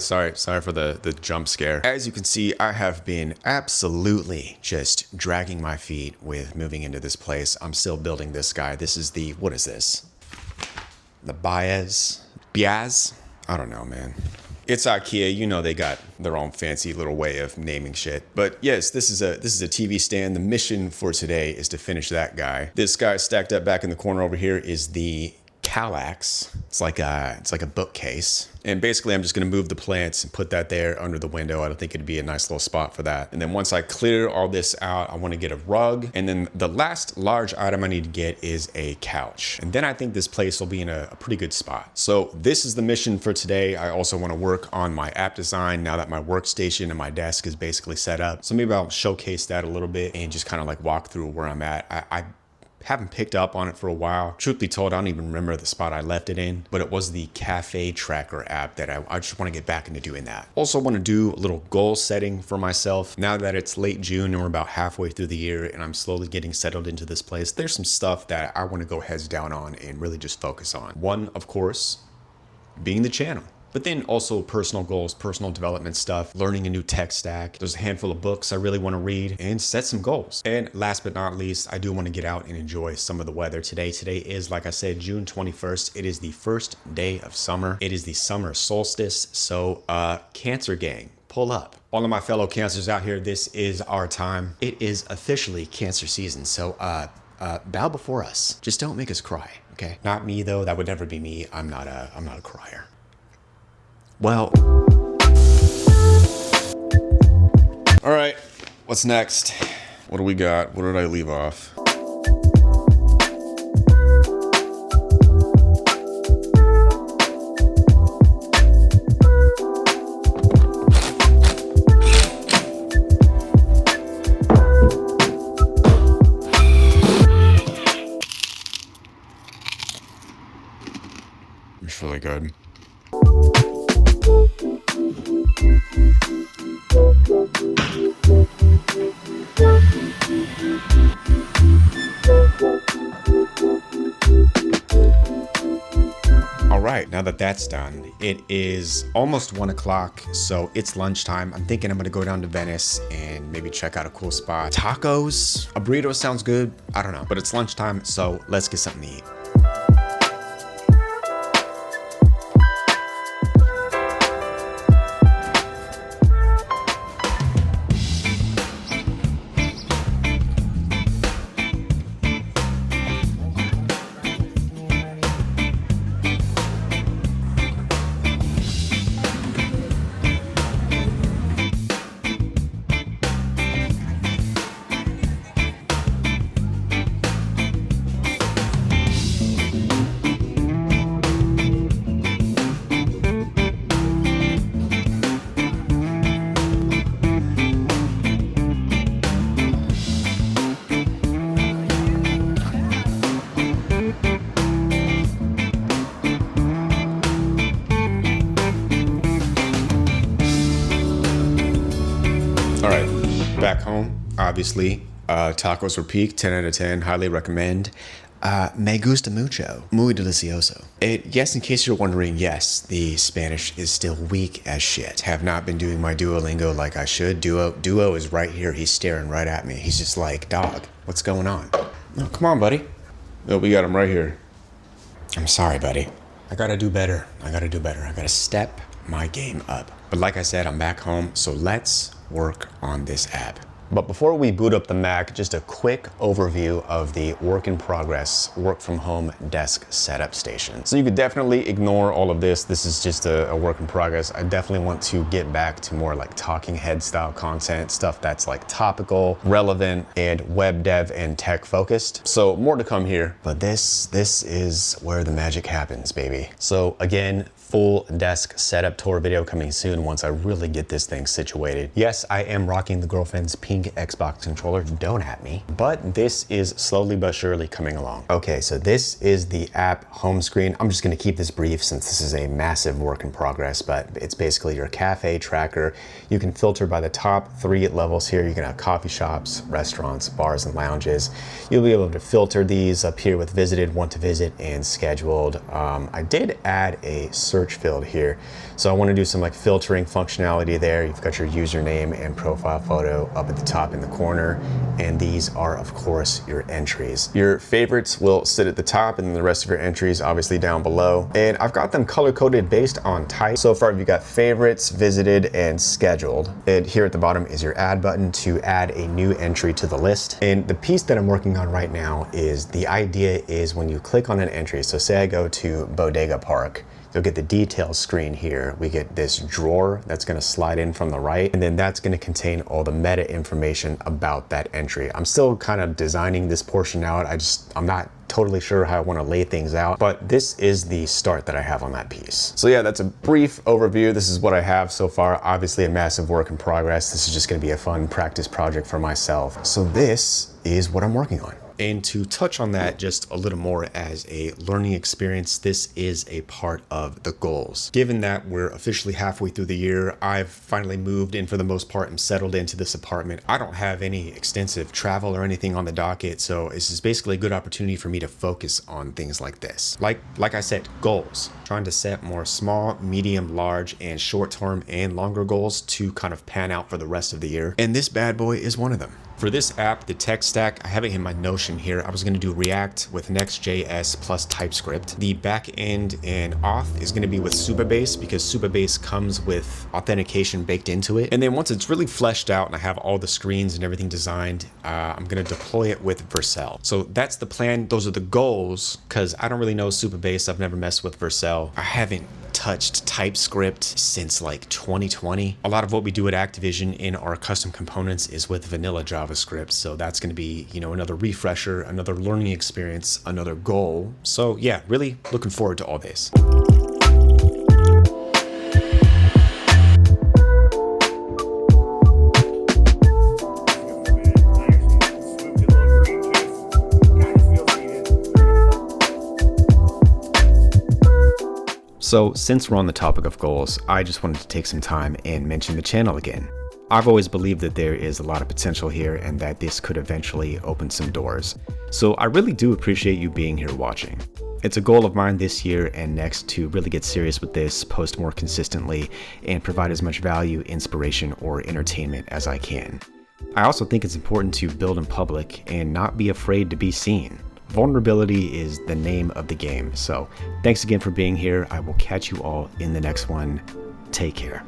right, sorry for the jump scare. As you can see, I have been absolutely just dragging my feet with moving into this place. I'm still building this guy. This is the, what is this? The Biaz? I don't know, man. It's IKEA, you know they got their own fancy little way of naming shit. But yes, this is a TV stand. The mission for today is to finish that guy. This guy stacked up back in the corner over here is the Kallax. It's like a bookcase. And basically I'm just gonna move the plants and put that there under the window. I don't think it'd be a nice little spot for that. And then once I clear all this out, I wanna get a rug. And then the last large item I need to get is a couch. And then I think this place will be in a pretty good spot. So this is the mission for today. I also wanna work on my app design now that my workstation and my desk is basically set up. So maybe I'll showcase that a little bit and just kind of like walk through where I'm at. I haven't picked up on it for a while. Truth be told, I don't even remember the spot I left it in, but it was the cafe tracker app that I just want to get back into doing that. Also want to do a little goal setting for myself. Now that it's late June and we're about halfway through the year and I'm slowly getting settled into this place, there's some stuff that I want to go heads down on and really just focus on. One, of course, being the channel. But then also personal goals, personal development stuff, learning a new tech stack. There's a handful of books I really want to read and set some goals. And last but not least, I do want to get out and enjoy some of the weather today. Today is, like I said, June 21st. It is the first day of summer. It is the summer solstice. So Cancer gang, pull up. All of my fellow Cancers out here, this is our time. It is officially Cancer season. So bow before us. Just don't make us cry, okay? Not me though, that would never be me. I'm not a crier. Well, all right, what's next? What do we got? What did I leave off? It's really good. All right, now that that's done, it is almost 1 o'clock, so it's lunchtime. I'm thinking I'm gonna go down to Venice and maybe check out a cool spot. Tacos, a burrito sounds good. I don't know, but it's lunchtime, so let's get something to eat. Back home, obviously, tacos were peak, 10 out of 10, highly recommend. Me gusta mucho, muy delicioso. Yes, in case you're wondering, yes, the Spanish is still weak as shit. Have not been doing my Duolingo like I should. Duo is right here, he's staring right at me. He's just like, dog, what's going on? Oh, come on, buddy. Oh, we got him right here. I'm sorry, buddy. I gotta do better. I gotta step my game up. But like I said, I'm back home, so let's work on this app. But before we boot up the Mac, just a quick overview of the work in progress, work from home desk setup station. So you could definitely ignore all of this. This is just a work in progress. I definitely want to get back to more like talking head style content, stuff that's like topical, relevant, and web dev and tech focused. So more to come here, but this is where the magic happens, baby. So again, full desk setup tour video coming soon once I really get this thing situated. Yes, I am rocking the girlfriend's pink Xbox controller, don't at me, but this is slowly but surely coming along. Okay, so this is the app home screen. I'm just gonna keep this brief since this is a massive work in progress, but it's basically your cafe tracker. You can filter by the top 3 levels here. You can have coffee shops, restaurants, bars, and lounges. You'll be able to filter these up here with visited, want to visit, and scheduled. I did add a search search field here. So I want to do some like filtering functionality there. You've got your username and profile photo up at the top in the corner. And these are, of course, your entries. Your favorites will sit at the top and then the rest of your entries obviously down below. And I've got them color coded based on type. So far, you've got favorites, visited, and scheduled. And here at the bottom is your add button to add a new entry to the list. And the piece that I'm working on right now is the idea is when you click on an entry, so say I go to Bodega Park, you'll get the details screen here. We get this drawer that's gonna slide in from the right, and then that's gonna contain all the meta information about that entry. I'm still kind of designing this portion out. I'm not totally sure how I want to lay things out, but this is the start that I have on that piece. So yeah, that's a brief overview. This is what I have so far. Obviously a massive work in progress. This is just going to be a fun practice project for myself. So this is what I'm working on. And to touch on that just a little more as a learning experience, this is a part of the goals. Given that we're officially halfway through the year, I've finally moved and for the most part am settled into this apartment. I don't have any extensive travel or anything on the docket, so this is basically a good opportunity for me to focus on things like this. Like I said, goals. Trying to set more small, medium, large, and short-term and longer goals to kind of pan out for the rest of the year. And this bad boy is one of them. For this app, the tech stack, I have it in my Notion here. I was going to do React with Next.js plus TypeScript. The back end and auth is going to be with Supabase because Supabase comes with authentication baked into it. And then once it's really fleshed out and I have all the screens and everything designed, I'm going to deploy it with Vercel. So that's the plan. Those are the goals because I don't really know Supabase. I've never messed with Vercel. I haven't touched TypeScript since like 2020. A lot of what we do at Activision in our custom components is with vanilla JavaScript. So that's going to be, another refresher, another learning experience, another goal. So yeah, really looking forward to all this. So since we're on the topic of goals, I just wanted to take some time and mention the channel again. I've always believed that there is a lot of potential here and that this could eventually open some doors. So I really do appreciate you being here watching. It's a goal of mine this year and next to really get serious with this, post more consistently, and provide as much value, inspiration, or entertainment as I can. I also think it's important to build in public and not be afraid to be seen. Vulnerability is the name of the game. So thanks again for being here. I will catch you all in the next one. Take care.